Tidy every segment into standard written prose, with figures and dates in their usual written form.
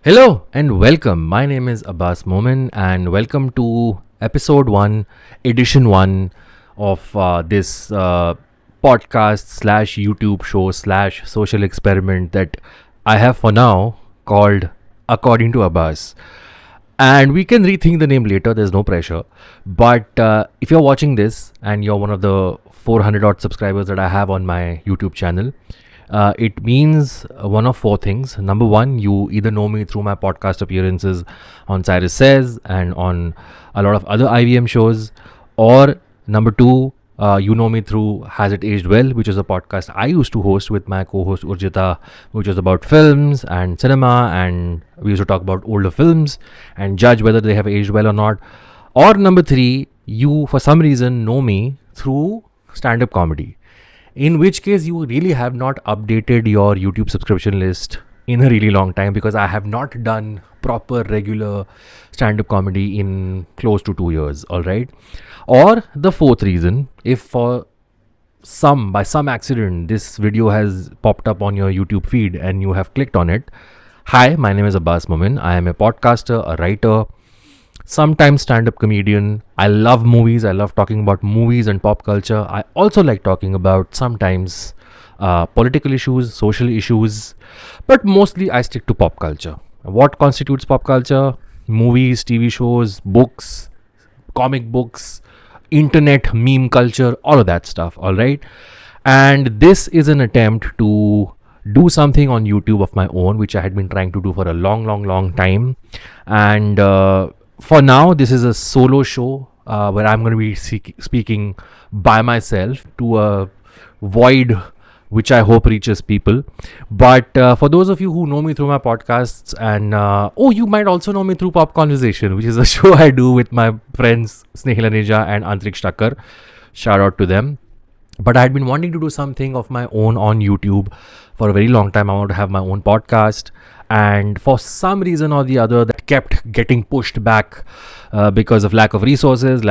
Hello and welcome. My name is Abbas Momin and welcome to episode 1, edition 1 of this podcast slash YouTube show slash social experiment that I have for now called According to Abbas. And we can rethink the name later, there's no pressure. But if you're watching this and you're one of the 400 odd subscribers that I have on my YouTube channel, it means one of four things. Number one, you either know me through my podcast appearances on Cyrus Says and on a lot of other IVM shows, or number two, you know me through Has It Aged Well, which is a podcast I used to host with my co-host Urjita, which was about films and cinema, and we used to talk about older films and judge whether they have aged well or not. Or number three, you for some reason know me through stand-up comedy, in which case you really have not updated your YouTube subscription list in a really long time, because I have not done proper regular stand-up comedy in close to 2 years. All right. Or the fourth reason, if by some accident this video has popped up on your YouTube feed and you have clicked on it. Hi, my name is Abbas Momin. I am a podcaster, a writer, sometimes stand-up comedian. I love movies. I love talking about movies and pop culture. I also like talking about sometimes political issues, social issues, but mostly I stick to pop culture. What constitutes pop culture? Movies, TV shows, books, comic books, internet, meme culture, all of that stuff. All right. And this is an attempt to do something on YouTube of my own, which I had been trying to do for a long time. And for now, this is a solo show where I'm going to be speaking by myself to a void which I hope reaches people. But for those of you who know me through my podcasts, and you might also know me through Pop Conversation, which is a show I do with my friends Snehil Aneja and Antriksh Thakkar. Shout out to them. But I had been wanting to do something of my own on YouTube for a very long time. I want to have my own podcast. And for some reason or the other, that kept getting pushed back because of lack of resources,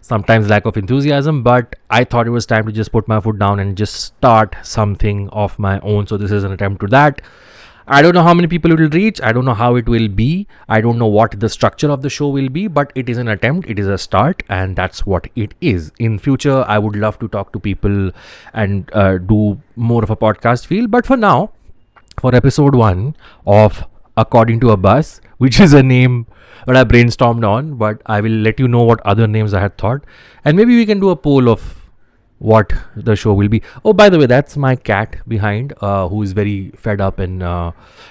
sometimes lack of enthusiasm. But I thought it was time to just put my foot down and just start something of my own. So this is an attempt to that. I don't know how many people it will reach. I don't know how it will be. I don't know what the structure of the show will be, but it is an attempt. It is a start, and that's what it is. In future, I would love to talk to people and do more of a podcast feel. But for now, for episode 1 of According to Abbas, which is a name that I brainstormed on, but I will let you know what other names I had thought, and maybe we can do a poll of what the show will be. Oh, by the way, that's my cat behind, who is very fed up, and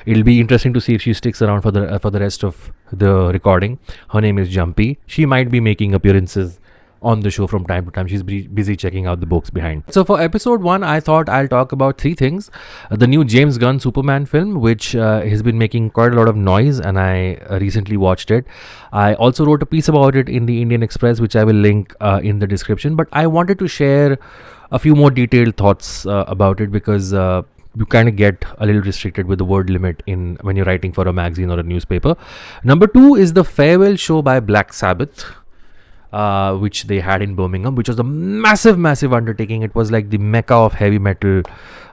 it'll be interesting to see if she sticks around for the rest of the recording. Her name is Jumpy. She might be making appearances on the show from time to time. She's busy checking out the books behind. So for episode 1, I thought I'll talk about 3 things. The new James Gunn Superman film, which has been making quite a lot of noise, and I recently watched it. I also wrote a piece about it in the Indian Express, which I will link in the description. But I wanted to share a few more detailed thoughts about it, because you kind of get a little restricted with the word limit when you're writing for a magazine or a newspaper. Number 2 is the farewell show by Black Sabbath, which they had in Birmingham, which was a massive undertaking. It was like the mecca of heavy metal.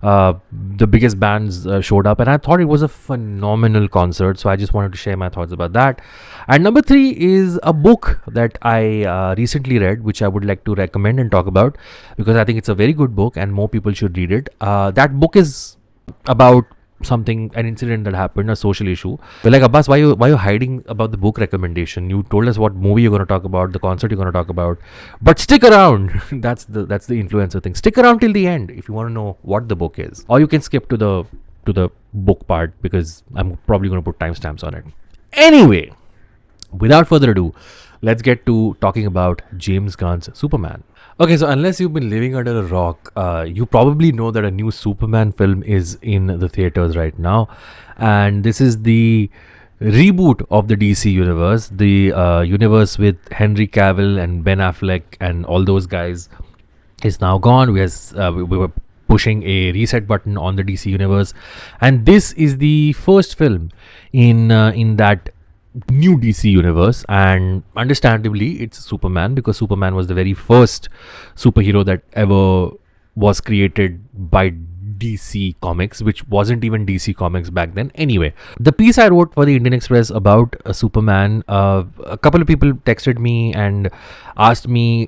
The biggest bands showed up, and I thought it was a phenomenal concert. So I just wanted to share my thoughts about that. And number 3 is a book that I recently read, which I would like to recommend and talk about, because I think it's a very good book and more people should read it. That book is about an incident that happened, a social issue. We're like, Abbas, why you hiding about the book recommendation? You told us what movie you're going to talk about, the concert you're going to talk about, but stick around. that's the influencer thing. Stick around till the end if you want to know what the book is, or you can skip to the book part, because I'm probably going to put timestamps on it. Anyway, without further ado, let's get to talking about James Gunn's Superman. Okay, so unless you've been living under a rock, you probably know that a new Superman film is in the theaters right now. And this is the reboot of the DC universe, the universe with Henry Cavill and Ben Affleck and all those guys is now gone. We were pushing a reset button on the DC universe. And this is the first film in that new DC universe, and understandably it's Superman, because Superman was the very first superhero that ever was created by DC Comics, which wasn't even DC Comics back then. Anyway, the piece I wrote for the Indian Express about Superman, a couple of people texted me and asked me,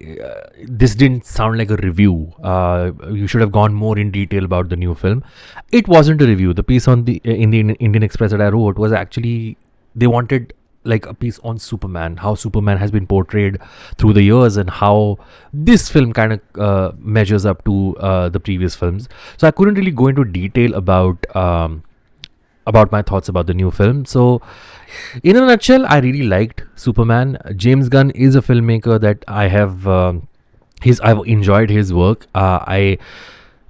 this didn't sound like a review. You should have gone more in detail about the new film. It wasn't a review. The piece on the in the Indian Express that I wrote was actually, they wanted like a piece on Superman, how Superman has been portrayed through the years and how this film kind of measures up to the previous films. So I couldn't really go into detail about my thoughts about the new film. So in a nutshell, I really liked Superman. James Gunn is a filmmaker that I have I've enjoyed his work. I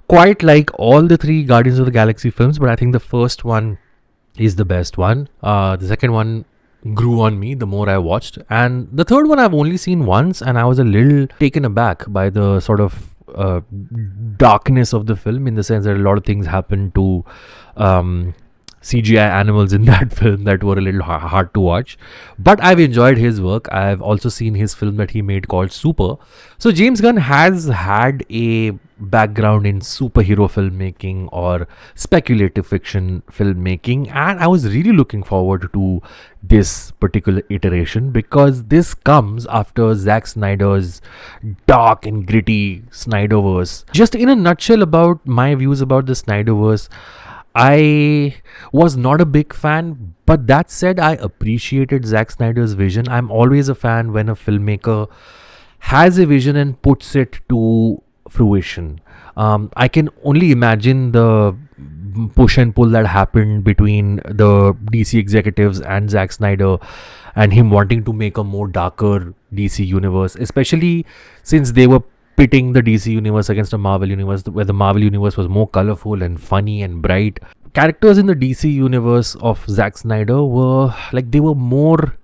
quite like all the three Guardians of the Galaxy films, but I think the first one is the best one. The second one grew on me the more I watched, and the third one I've only seen once, and I was a little taken aback by the sort of darkness of the film, in the sense that a lot of things happened to CGI animals in that film that were a little hard to watch. But I've enjoyed his work. I've also seen his film that he made called Super. So James Gunn has had a background in superhero filmmaking or speculative fiction filmmaking, and I was really looking forward to this particular iteration, because this comes after Zack Snyder's dark and gritty Snyderverse. Just in a nutshell about my views about the Snyderverse, I was not a big fan, but that said, I appreciated Zack Snyder's vision. I'm always a fan when a filmmaker has a vision and puts it to fruition. I can only imagine the push and pull that happened between the DC executives and Zack Snyder, and him wanting to make a more darker DC universe, especially since they were pitting the DC universe against the Marvel universe, where the Marvel universe was more colorful and funny and bright. Characters in the DC universe of Zack Snyder were like, they were more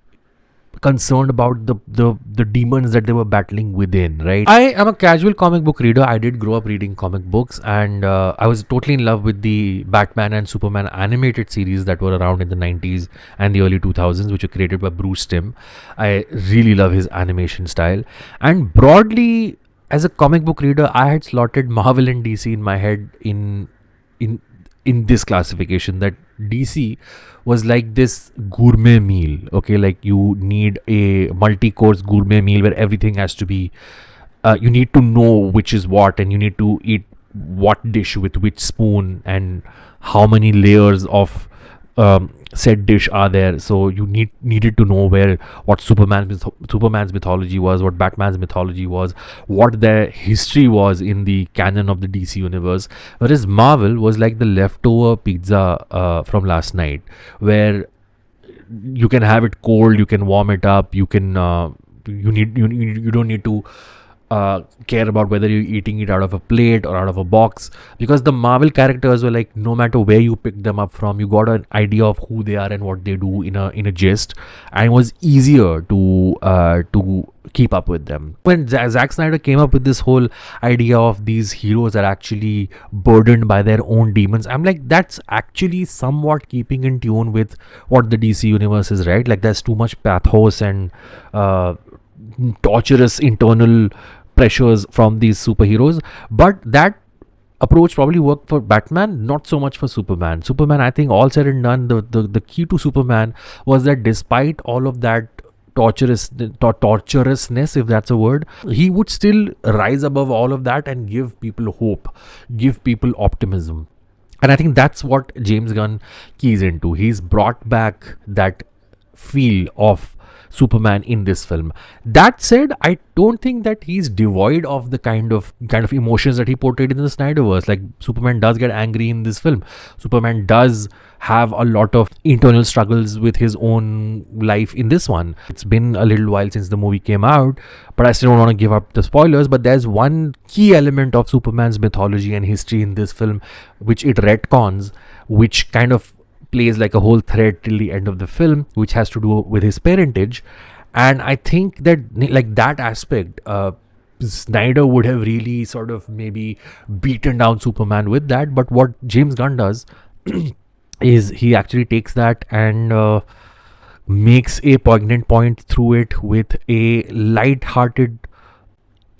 concerned about the demons that they were battling within, right? I am a casual comic book reader. I did grow up reading comic books, and I was totally in love with the Batman and Superman animated series that were around in the 90s and the early 2000s, which were created by Bruce Timm. I really love his animation style. And broadly, as a comic book reader, I had slotted Marvel and DC in my head in this classification, that DC was like this gourmet meal. Okay, like you need a multi-course gourmet meal where everything has to be, you need to know which is what, and you need to eat what dish with which spoon, and how many layers of said dish are there. So you needed to know what Superman's mythology was, what Batman's mythology was, what their history was in the canon of the DC universe. Whereas Marvel was like the leftover pizza from last night, where you can have it cold, you can warm it up, you don't need to care about whether you're eating it out of a plate or out of a box, because the Marvel characters were like, no matter where you pick them up from, you got an idea of who they are and what they do in a gist, and it was easier to keep up with them. When Zack Snyder came up with this whole idea of these heroes are actually burdened by their own demons, I'm like, that's actually somewhat keeping in tune with what the DC universe is, right? Like, there's too much pathos and torturous internal pressures from these superheroes, but that approach probably worked for Batman, not so much for Superman. I think, all said and done, the key to Superman was that despite all of that torturousness, if that's a word, he would still rise above all of that and give people hope, give people optimism. And I think that's what James Gunn keys into. He's brought back that feel of Superman in this film. That said, I don't think that he's devoid of the kind of emotions that he portrayed in the Snyderverse. Like, Superman does get angry in this film. Superman does have a lot of internal struggles with his own life in this one. It's been a little while since the movie came out, but I still don't want to give up the spoilers. But there's one key element of Superman's mythology and history in this film which it retcons, which kind of plays like a whole thread till the end of the film, which has to do with his parentage. And I think that, like, that aspect, Snyder would have really sort of maybe beaten down Superman with that. But what James Gunn does is he actually takes that and makes a poignant point through it with a light-hearted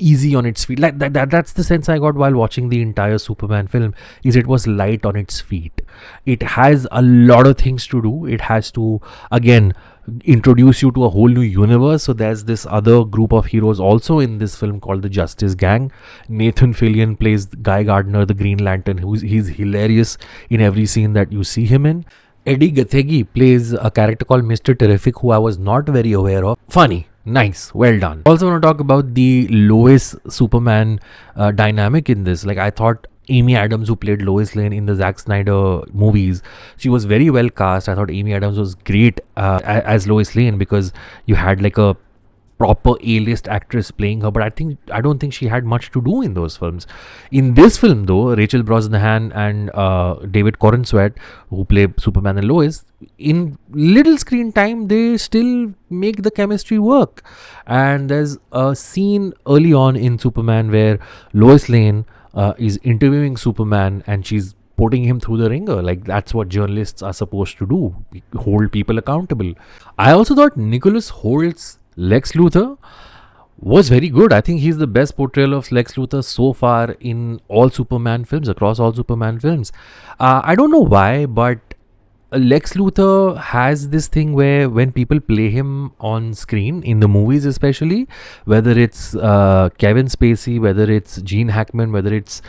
easy on its feet. Like that's the sense I got while watching the entire Superman film, is it was light on its feet. It has a lot of things to do. It has to, again, introduce you to a whole new universe. So there's this other group of heroes also in this film called the Justice Gang. Nathan Fillion plays Guy Gardner, the Green Lantern, he's hilarious in every scene that you see him in. Eddie Gathegi plays a character called Mr. Terrific, who I was not very aware of. Funny, nice, well done. Also want to talk about the Lois Superman dynamic in this. Like, I thought Amy Adams, who played Lois Lane in the Zack Snyder movies, she was very well cast. I thought Amy Adams was great as Lois Lane, because you had like a proper A-list actress playing her, but I don't think she had much to do in those films. In this film, though, Rachel Brosnahan and David Corenswet, who play Superman and Lois, in little screen time, they still make the chemistry work. And there's a scene early on in Superman where Lois Lane is interviewing Superman, and she's putting him through the ringer. Like, that's what journalists are supposed to do, hold people accountable. I also thought Nicholas Holt's Lex Luthor was very good. I think he's the best portrayal of Lex Luthor so far in all Superman films, across all Superman films. I don't know why, but Lex Luthor has this thing where when people play him on screen, in the movies especially, whether it's Kevin Spacey, whether it's Gene Hackman, whether it's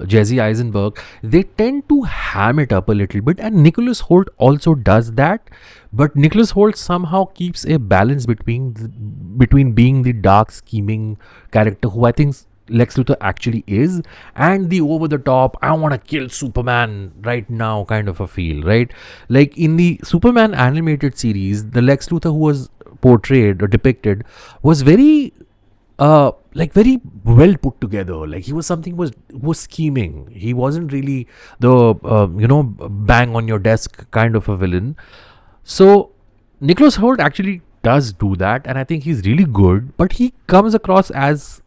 Jesse Eisenberg, they tend to ham it up a little bit, and Nicholas Hoult also does that. But Nicholas Hoult somehow keeps a balance between being the dark, scheming character, who I think Lex Luthor actually is, and the over-the-top, I want to kill Superman right now kind of a feel, right? Like in the Superman animated series, the Lex Luthor who was portrayed or depicted was very very well put together. Like, he was scheming. He wasn't really the bang on your desk kind of a villain. So Nicholas Hoult actually does do that, and I think he's really good, but he comes across as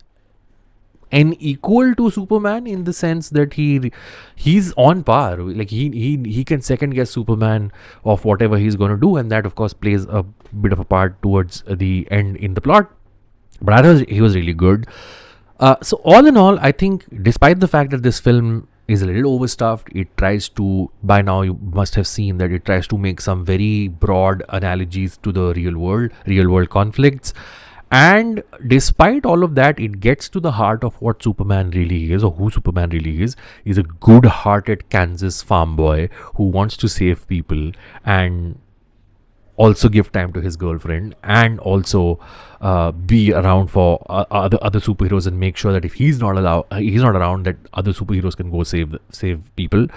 an equal to Superman in the sense that he's on par. Like, he can second guess Superman of whatever he's going to do, and that of course plays a bit of a part towards the end in the plot. But I thought he was really good. So all in all, I think despite the fact that this film is a little overstuffed, it tries to, by now you must have seen that it tries to make some very broad analogies to the real world conflicts. And despite all of that, it gets to the heart of what Superman really is, or who Superman really is. He's a good-hearted Kansas farm boy who wants to save people and also give time to his girlfriend, and also be around for other superheroes, and make sure that if he's not around, that other superheroes can go save people,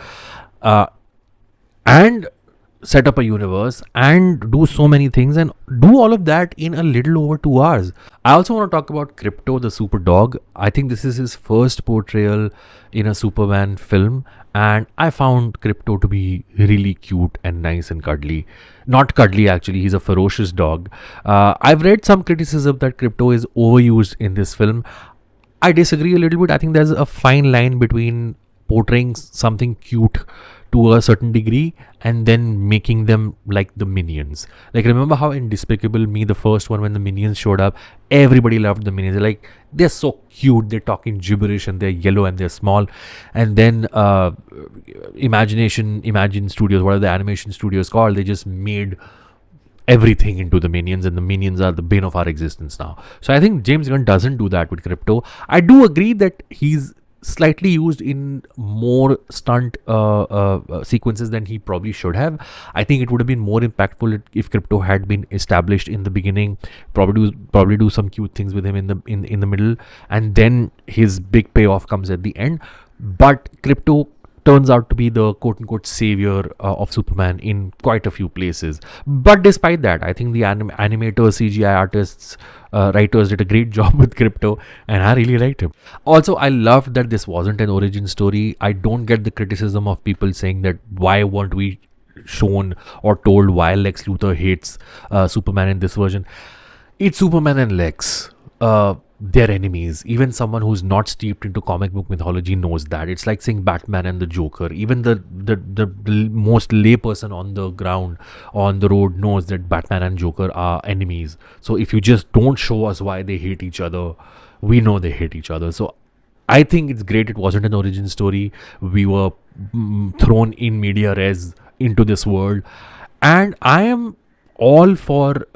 and set up a universe and do so many things, and do all of that in a little over 2 hours. I also want to talk about Krypto, the super dog. I think this is his first portrayal in a Superman film, and I found Krypto to be really cute and nice and cuddly. Not cuddly, actually, he's a ferocious dog. I've read some criticism that Krypto is overused in this film. I disagree a little bit. I think there's a fine line between portraying something cute to a certain degree and then making them like the Minions. Like, remember how in Despicable Me, the first one, when the Minions showed up, everybody loved the Minions. They're so cute, they're talking gibberish, and they're yellow and they're small. And then Imagine Studios, whatever the animation studio is called, they just made everything into the Minions, and the Minions are the bane of our existence now. So I think James Gunn doesn't do that with Krypto. I do agree that he's slightly used in more stunt sequences than he probably should have. I think it would have been more impactful if Krypto had been established in the beginning. Probably do some cute things with him in the middle, and then his big payoff comes at the end. But Krypto turns out to be the quote-unquote savior of Superman in quite a few places. But despite that, I think the animators, CGI artists, writers did a great job with Krypto, and I really liked him. Also, I loved that this wasn't an origin story. I don't get the criticism of people saying that why weren't we shown or told why Lex Luthor hates Superman in this version. It's Superman and Lex. They're enemies. Even someone who's not steeped into comic book mythology knows that. It's like saying Batman and the Joker. Even the most layperson on the ground, on the road, knows that Batman and Joker are enemies. So if you just don't show us why they hate each other, we know they hate each other. So I think it's great it wasn't an origin story. We were thrown in media res into this world. And I am all for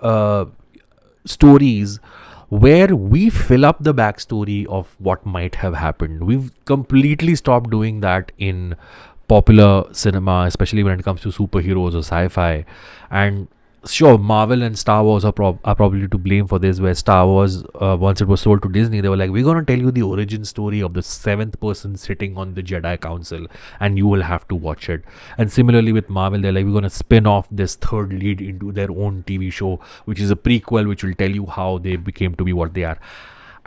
stories where we fill up the backstory of what might have happened. We've completely stopped doing that in popular cinema, especially when it comes to superheroes or sci-fi. And sure, Marvel and Star Wars are probably to blame for this, where Star Wars, once it was sold to Disney, they were like, we're going to tell you the origin story of the seventh person sitting on the Jedi Council, and you will have to watch it. And similarly with Marvel, they're like, we're going to spin off this third lead into their own TV show, which is a prequel, which will tell you how they became to be what they are.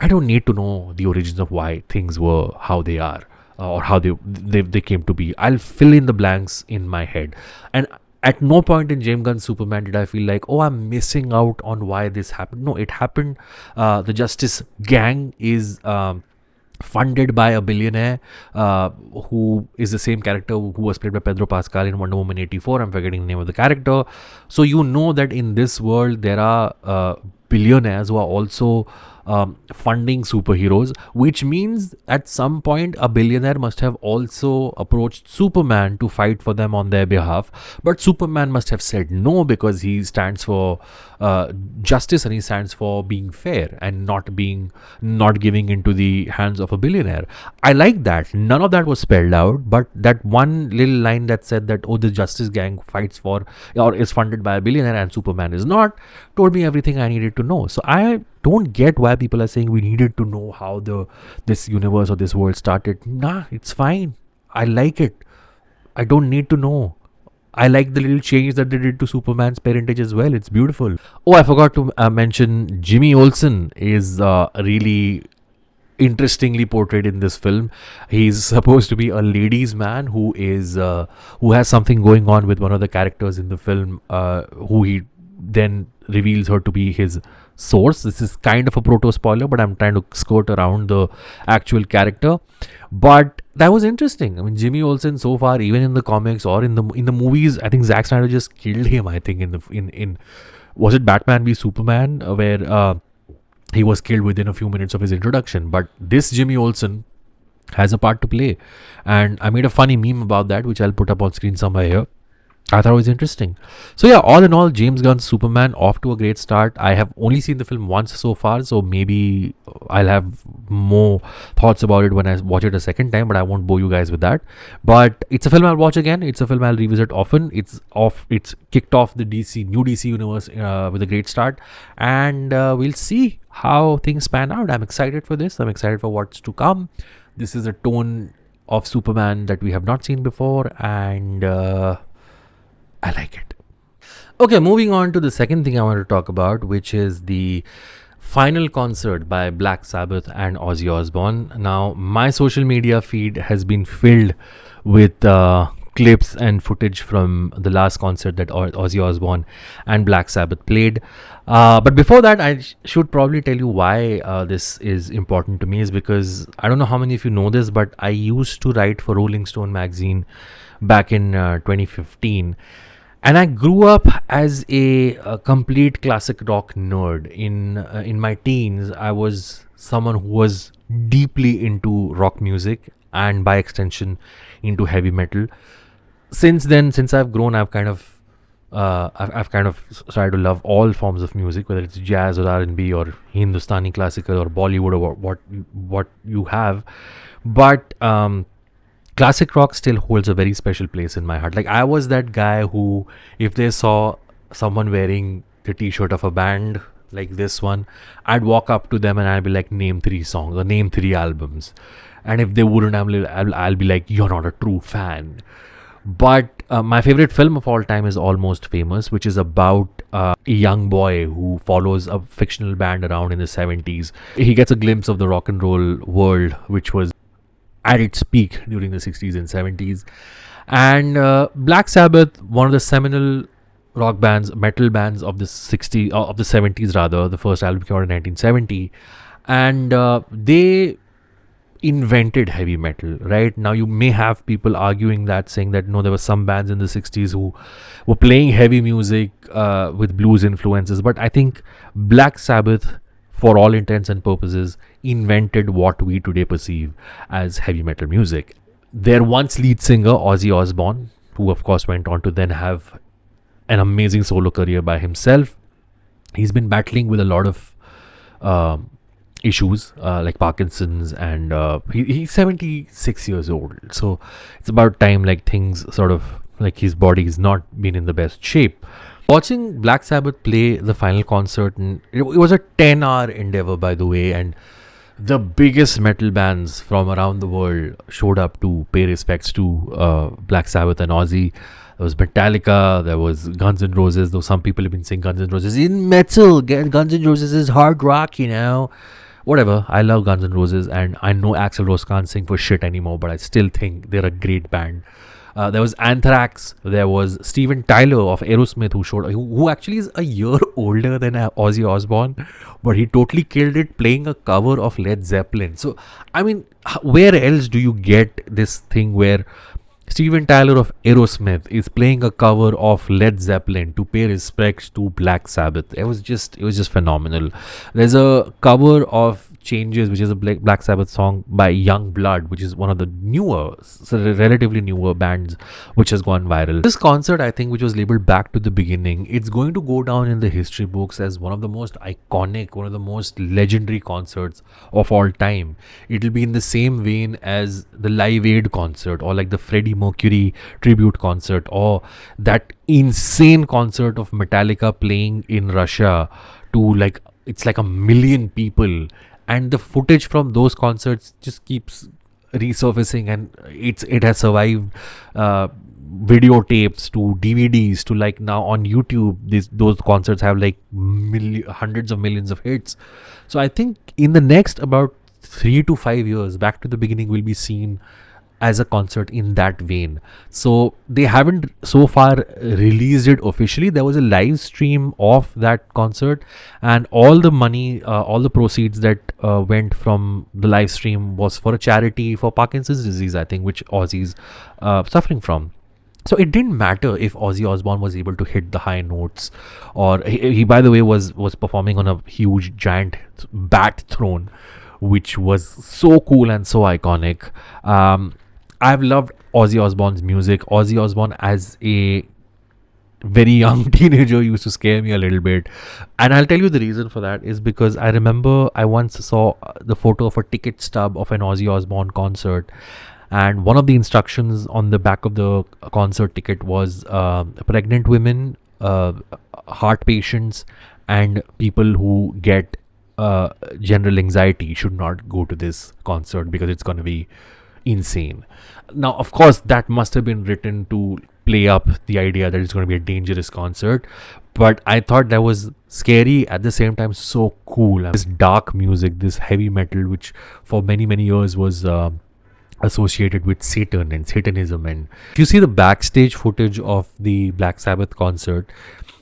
I don't need to know the origins of why things were how they are, or how they came to be. I'll fill in the blanks in my head. And at no point in James Gunn's Superman did I feel like, oh, I'm missing out on why this happened. No, it happened. The Justice Gang is funded by a billionaire who is the same character who was played by Pedro Pascal in Wonder Woman 84. I'm forgetting the name of the character. So you know that in this world there are billionaires who are also funding superheroes, which means at some point a billionaire must have also approached Superman to fight for them on their behalf. But Superman must have said no, because he stands for justice, and he stands for being fair and not giving into the hands of a billionaire. I like that. None of that was spelled out, but that one little line that said that, oh, the Justice Gang fights for or is funded by a billionaire and Superman is not, told me everything I needed to know. So I don't get why people are saying we needed to know how this universe or this world started. Nah, it's fine. I like it. I don't need to know. I like the little change that they did to Superman's parentage as well. It's beautiful. Oh, I forgot to mention Jimmy Olsen is really interestingly portrayed in this film. He's supposed to be a ladies' man who has something going on with one of the characters in the film, who he then reveals her to be his source. This is kind of a proto spoiler, but I'm trying to skirt around the actual character. But that was interesting. I mean, Jimmy Olsen so far, even in the comics or in the movies, I think Zack Snyder just killed him. I think in was it Batman v Superman, where he was killed within a few minutes of his introduction. But this Jimmy Olsen has a part to play, and I made a funny meme about that, which I'll put up on screen somewhere here. I thought it was interesting. So yeah, all in all, James Gunn's Superman off to a great start. I have only seen the film once so far, so maybe I'll have more thoughts about it when I watch it a second time, but I won't bore you guys with that. But it's a film I'll watch again. It's a film I'll revisit often. It's kicked off the new DC universe with a great start, and we'll see how things pan out. I'm excited for this. I'm excited for what's to come. This is a tone of Superman that we have not seen before, and I like it. Okay, moving on to the second thing I want to talk about, which is the final concert by Black Sabbath and Ozzy Osbourne. Now, my social media feed has been filled with clips and footage from the last concert that Ozzy Osbourne and Black Sabbath played. But before that, I should probably tell you why this is important to me, is because I don't know how many of you know this, but I used to write for Rolling Stone magazine back in 2015. And I grew up as a complete classic rock nerd. In my teens, I was someone who was deeply into rock music and by extension into heavy metal. Since then, since I've grown, I've kind of started to love all forms of music, whether it's jazz or R&B or Hindustani classical or Bollywood or what you have. But classic rock still holds a very special place in my heart. Like, I was that guy who, if they saw someone wearing the t-shirt of a band like this one, I'd walk up to them and I'd be like, name 3 songs or name 3 albums. And if they wouldn't, I'll be like, you're not a true fan. But my favorite film of all time is Almost Famous, which is about a young boy who follows a fictional band around in the 70s. He gets a glimpse of the rock and roll world, which was at its peak during the 60s and 70s. And Black Sabbath, one of the seminal rock bands, metal bands of the 70s rather. The first album came out in 1970, and they invented heavy metal. Right now, you may have people arguing that, saying that no, there were some bands in the 60s who were playing heavy music with blues influences, but I think Black Sabbath for all intents and purposes, invented what we today perceive as heavy metal music. Their once lead singer, Ozzy Osbourne, who of course went on to then have an amazing solo career by himself, he's been battling with a lot of um issues like Parkinson's, and he's 76 years old. So it's about time, like, things sort of, like, his body's not been in the best shape. Watching Black Sabbath play the final concert, and it was a 10-hour endeavor, by the way, and the biggest metal bands from around the world showed up to pay respects to Black Sabbath and Ozzy. There was Metallica, there was Guns N' Roses, though some people have been saying Guns N' Roses in metal. Guns N' Roses is hard rock, Whatever, I love Guns N' Roses, and I know Axl Rose can't sing for shit anymore, but I still think they're a great band. There was Anthrax, there was Steven Tyler of Aerosmith, who actually is a year older than Ozzy Osbourne, but he totally killed it playing a cover of Led Zeppelin. So, I mean, where else do you get this thing where Steven Tyler of Aerosmith is playing a cover of Led Zeppelin to pay respects to Black Sabbath? It was just phenomenal. There's a cover of Changes, which is a Black Sabbath song by Young Blood, which is one of the relatively newer bands, which has gone viral. This concert, I think, which was labeled Back to the Beginning, it's going to go down in the history books as one of the most iconic, one of the most legendary concerts of all time. It'll be in the same vein as the Live Aid concert, or like the Freddie Mercury tribute concert, or that insane concert of Metallica playing in Russia to, like, it's like 1 million people. And the footage from those concerts just keeps resurfacing, and it has survived videotapes to DVDs to, like, now on YouTube. Those concerts have like hundreds of millions of hits. So I think in the next about 3 to 5 years, Back to the Beginning will be seen as a concert in that vein. So they haven't so far released it officially. There was a live stream of that concert, and all the money, all the proceeds that went from the live stream was for a charity for Parkinson's disease, I think, which Ozzy's suffering from. So it didn't matter if Ozzy Osbourne was able to hit the high notes, or he by the way was performing on a huge giant bat throne, which was so cool and so iconic. I've loved Ozzy Osbourne's music. Ozzy Osbourne as a very young teenager used to scare me a little bit. And I'll tell you the reason for that is because I remember I once saw the photo of a ticket stub of an Ozzy Osbourne concert. And one of the instructions on the back of the concert ticket was pregnant women, heart patients, and people who get general anxiety should not go to this concert because it's going to be insane. Now, of course, that must have been written to play up the idea that it's going to be a dangerous concert, but I thought that was scary, at the same time so cool. This dark music, this heavy metal, which for many years was associated with Satan and Satanism. And if you see the backstage footage of the Black Sabbath concert,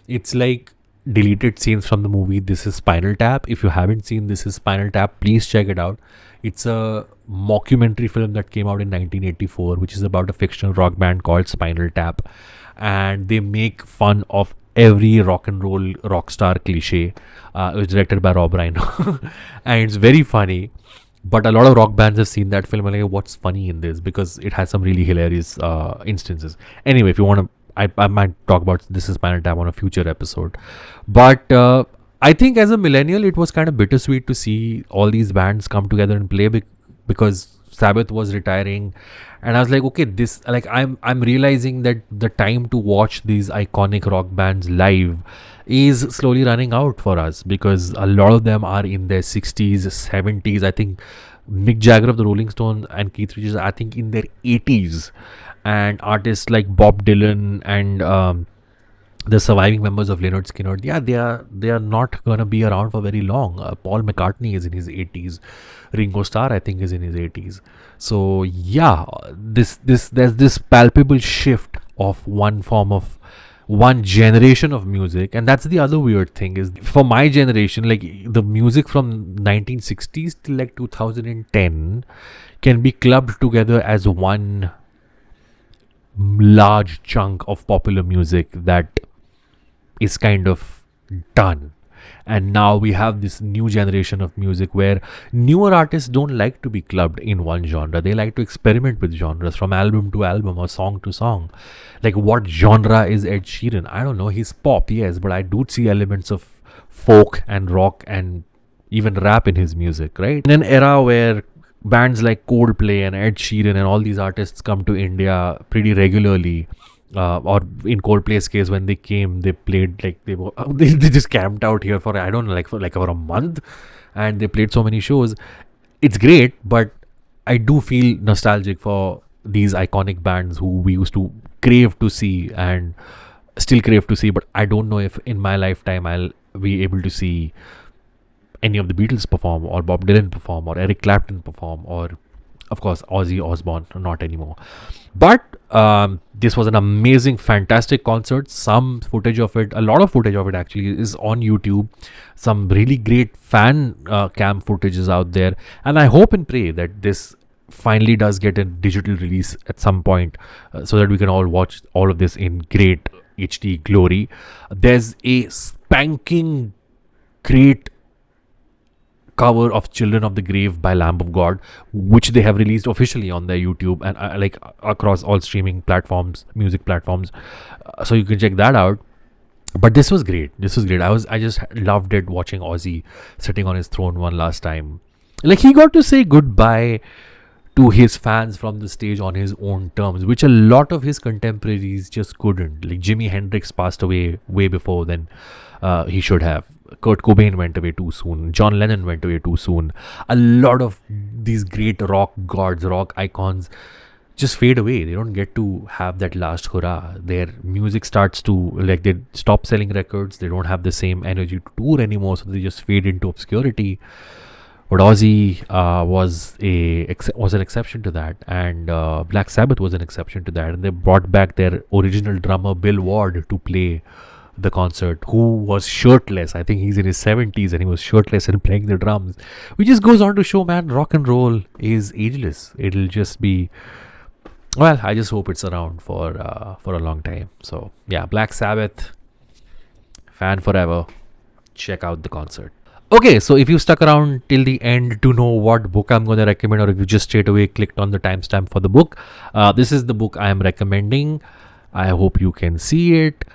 it's like deleted scenes from the movie This Is Spinal Tap. If you haven't seen This Is Spinal Tap, please check it out. It's a mockumentary film that came out in 1984, which is about a fictional rock band called Spinal Tap, and they make fun of every rock and roll rock star cliche. It was directed by Rob Reiner and it's very funny. But a lot of rock bands have seen that film and like, what's funny in this? Because it has some really hilarious instances. Anyway, if you want to, I might talk about This Is Spinal Tap on a future episode. But I think as a millennial, it was kind of bittersweet to see all these bands come together and play because Sabbath was retiring, and I was like, okay, this, like, I'm realizing that the time to watch these iconic rock bands live is slowly running out for us, because a lot of them are in their 60s, 70s. I think Mick Jagger of the Rolling Stones and Keith Richards, I think, in their 80s, and artists like Bob Dylan and the surviving members of Lynyrd Skynyrd, yeah, they are not gonna be around for very long. Paul McCartney is in his 80s. Ringo Starr, I think, is in his 80s. So yeah, there's this palpable shift of one generation of music. And that's the other weird thing, is for my generation, like the music from 1960s till like 2010 can be clubbed together as one large chunk of popular music that is kind of done. and now we have this new generation of music where newer artists don't like to be clubbed in one genre. They like to experiment with genres from album to album or song to song. Like, what genre is Ed Sheeran? I don't know. He's pop, yes, but I do see elements of folk and rock and even rap in his music, right? In an era where bands like Coldplay and Ed Sheeran and all these artists come to India pretty regularly, or in Coldplay's case, when they came, they played like they just camped out here for, I don't know, for a month, and they played so many shows. It's great, but I do feel nostalgic for these iconic bands who we used to crave to see and still crave to see. But I don't know if in my lifetime I'll be able to see any of the Beatles perform, or Bob Dylan perform, or Eric Clapton perform, or of course Ozzy Osbourne. Not anymore. But this was an amazing, fantastic concert. Some footage of it, a lot of footage of it actually, is on YouTube. Some really great fan cam footage is out there, and I hope and pray that this finally does get a digital release at some point, so that we can all watch all of this in great HD glory. There's a spanking great cover of Children of the Grave by Lamb of God, which they have released officially on their YouTube and like across all streaming platforms, music platforms, so you can check that out. But this was great. I just loved it, watching Ozzy sitting on his throne one last time. Like, he got to say goodbye to his fans from the stage on his own terms, which a lot of his contemporaries just couldn't. Like, Jimi Hendrix passed away way before than he should have. Kurt Cobain went away too soon. John Lennon went away too soon. A lot of these great rock gods, rock icons just fade away. They don't get to have that last hurrah. Their music starts to, like, they stop selling records. They don't have the same energy to tour anymore, so they just fade into obscurity. But Ozzy was an exception to that, and Black Sabbath was an exception to that. And they brought back their original drummer Bill Ward to play the concert, who was shirtless. I think he's in his 70s and he was shirtless and playing the drums, which just goes on to show, man, rock and roll is ageless. It'll just be, well, I just hope it's around for a long time. So yeah, Black Sabbath, fan forever. Check out the concert. Okay, so if you stuck around till the end to know what book I'm going to recommend, or if you just straight away clicked on the timestamp for the book, this is the book I am recommending. I hope you can see it.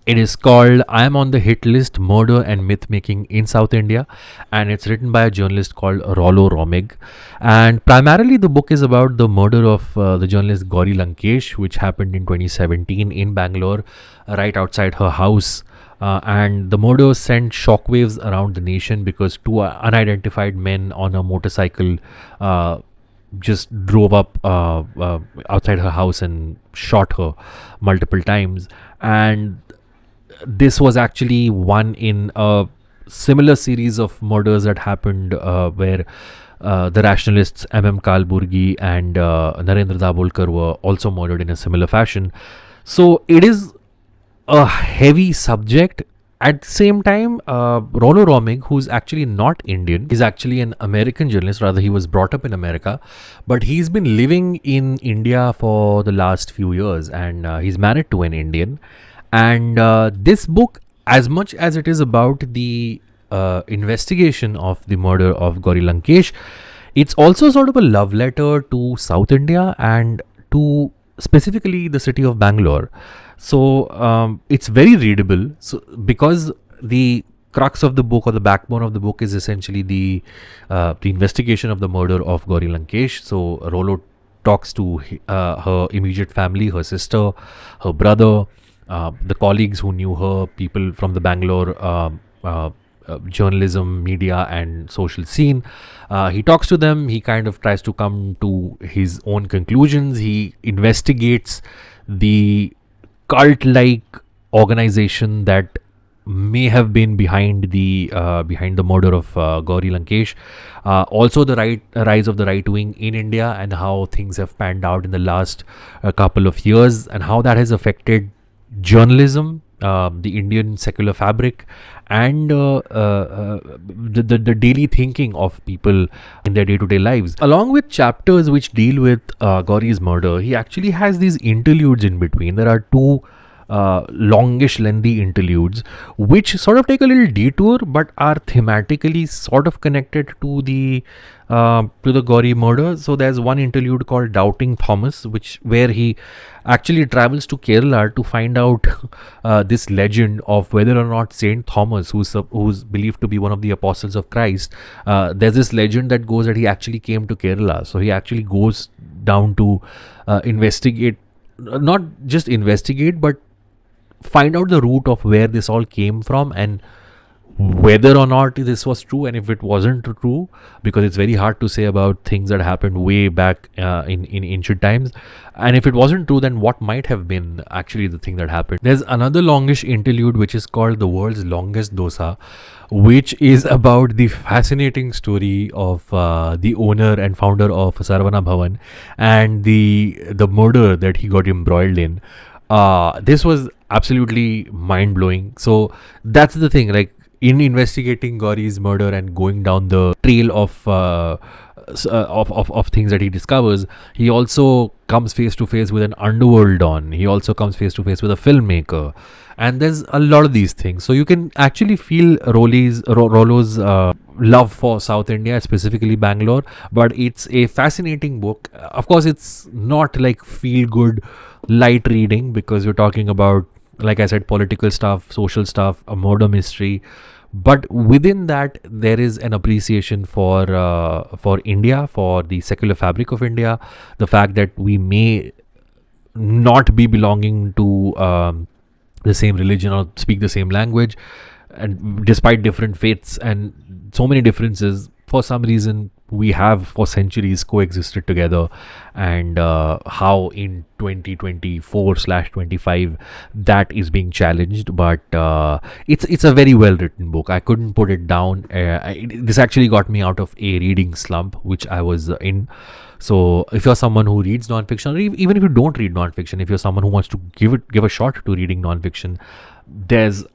It is called I Am on the Hit List, Murder and Myth Making in South India, and it's written by a journalist called Rollo Romig. And primarily the book is about the murder of the journalist Gauri Lankesh, which happened in 2017 in Bangalore, right outside her house. And the murder sent shockwaves around the nation because two unidentified men on a motorcycle just drove up outside her house and shot her multiple times. And this was actually one in a similar series of murders that happened where the rationalists M.M. Kalburgi and Narendra Dabholkar were also murdered in a similar fashion. So it is a heavy subject. At the same time, Rollo Romig, who's actually not Indian, is actually an American journalist. Rather, he was brought up in America, but he's been living in India for the last few years, and he's married to an Indian. And this book, as much as it is about the investigation of the murder of Gauri Lankesh, it's also sort of a love letter to South India and to specifically the city of Bangalore. So it's very readable. So because the crux of the book, or the backbone of the book, is essentially the investigation of the murder of Gauri Lankesh. So Rollo talks to her immediate family, her sister, her brother, the colleagues who knew her, people from the Bangalore journalism, media and social scene. He talks to them. He kind of tries to come to his own conclusions. He investigates the cult-like organization that may have been behind the murder of Gauri Lankesh. Also the rise of the right wing in India, and how things have panned out in the last couple of years, and how that has affected journalism, the Indian secular fabric, and the daily thinking of people in their day-to-day lives. Along with chapters which deal with Gauri's murder, he actually has these interludes in between. There are two longish, lengthy interludes, which sort of take a little detour but are thematically sort of connected to the gory murder. So there's one interlude called Doubting Thomas, where he actually travels to Kerala to find out this legend of whether or not Saint Thomas, who's believed to be one of the apostles of Christ, there's this legend that goes that he actually came to Kerala. So he actually goes down to investigate, not just investigate, but find out the root of where this all came from and whether or not this was true, and if it wasn't true, because it's very hard to say about things that happened way back in ancient times, and if it wasn't true, then what might have been actually the thing that happened. There's another longish interlude which is called The World's Longest Dosa, which is about the fascinating story of the owner and founder of Saravana Bhavan and the murder that he got embroiled in. This was absolutely mind-blowing. So that's the thing, like, in investigating Gauri's murder and going down the trail of things that he discovers, he also comes face to face with an underworld don. He also comes face to face with a filmmaker, and there's a lot of these things. So you can actually feel Rollo's love for South India, specifically Bangalore. But it's a fascinating book. Of course, it's not like feel good, light reading, because we're talking about, like I said, political stuff, social stuff, a murder mystery. But within that, there is an appreciation for India, for the secular fabric of India, the fact that we may not be belonging to the same religion or speak the same language, and despite different faiths and so many differences, for some reason we have for centuries coexisted together, and how in 2024/25 that is being challenged. But it's a very well written book. I couldn't put it down. This actually got me out of a reading slump which I was in. So if you're someone who reads nonfiction, or even if you don't read nonfiction, if you're someone who wants to give a shot to reading nonfiction, there's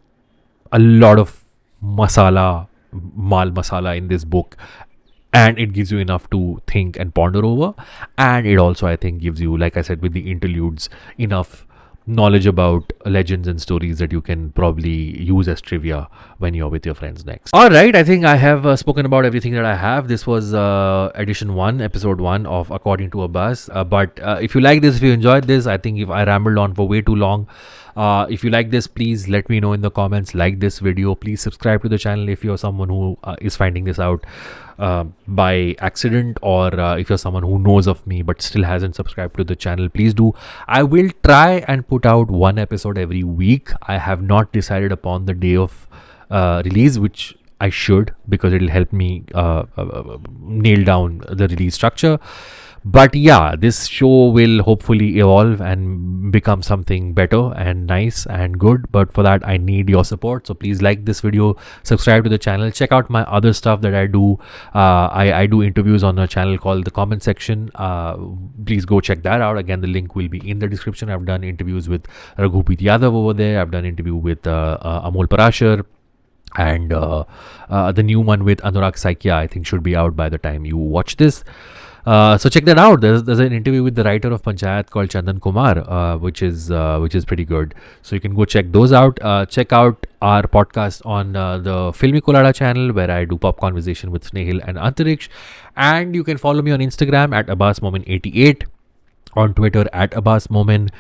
a lot of mal masala in this book, and it gives you enough to think and ponder over. And it also, I think, gives you, like I said, with the interludes, enough knowledge about legends and stories that you can probably use as trivia when you're with your friends next. All right, I think I have spoken about everything that I have. This was edition 1, episode 1 of According to Abbas. But if you like this, if you enjoyed this, I think if I rambled on for way too long, if you like this, please let me know in the comments. Like this video, please subscribe to the channel if you're someone who is finding this out by accident, or if you're someone who knows of me but still hasn't subscribed to the channel, please do. I will try and put out one episode every week. I have not decided upon the day of release, which I should, because it'll help me nail down the release structure. But yeah, this show will hopefully evolve and become something better and nice and good. But for that, I need your support. So please like this video, subscribe to the channel, check out my other stuff that I do. I do interviews on a channel called The Comment Section. Please go check that out. Again, the link will be in the description. I've done interviews with Raghupit Yadav over there. I've done interview with Amol Parashar. And the new one with Anurag Saikia, I think, should be out by the time you watch this. So check that out. There's an interview with the writer of Panchayat called Chandan Kumar, which is pretty good. So you can go check those out. Check out our podcast on the Filmy Kolada channel, where I do pop conversation with Snehil and Antariksh. And you can follow me on Instagram at AbbasMomin88, on Twitter at AbbasMomin.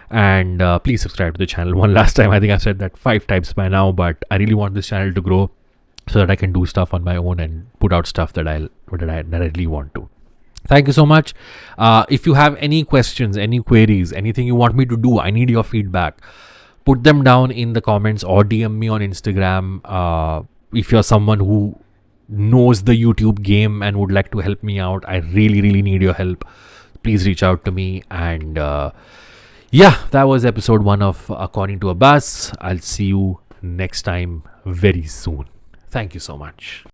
And please subscribe to the channel one last time. I think I've said that 5 times by now, but I really want this channel to grow so that I can do stuff on my own and put out stuff that I really want to. Thank you so much. If you have any questions, any queries, anything you want me to do, I need your feedback. Put them down in the comments or DM me on Instagram. If you're someone who knows the YouTube game and would like to help me out, I really, really need your help. Please reach out to me. And yeah, that was episode 1 of According to Abbas. I'll see you next time very soon. Thank you so much.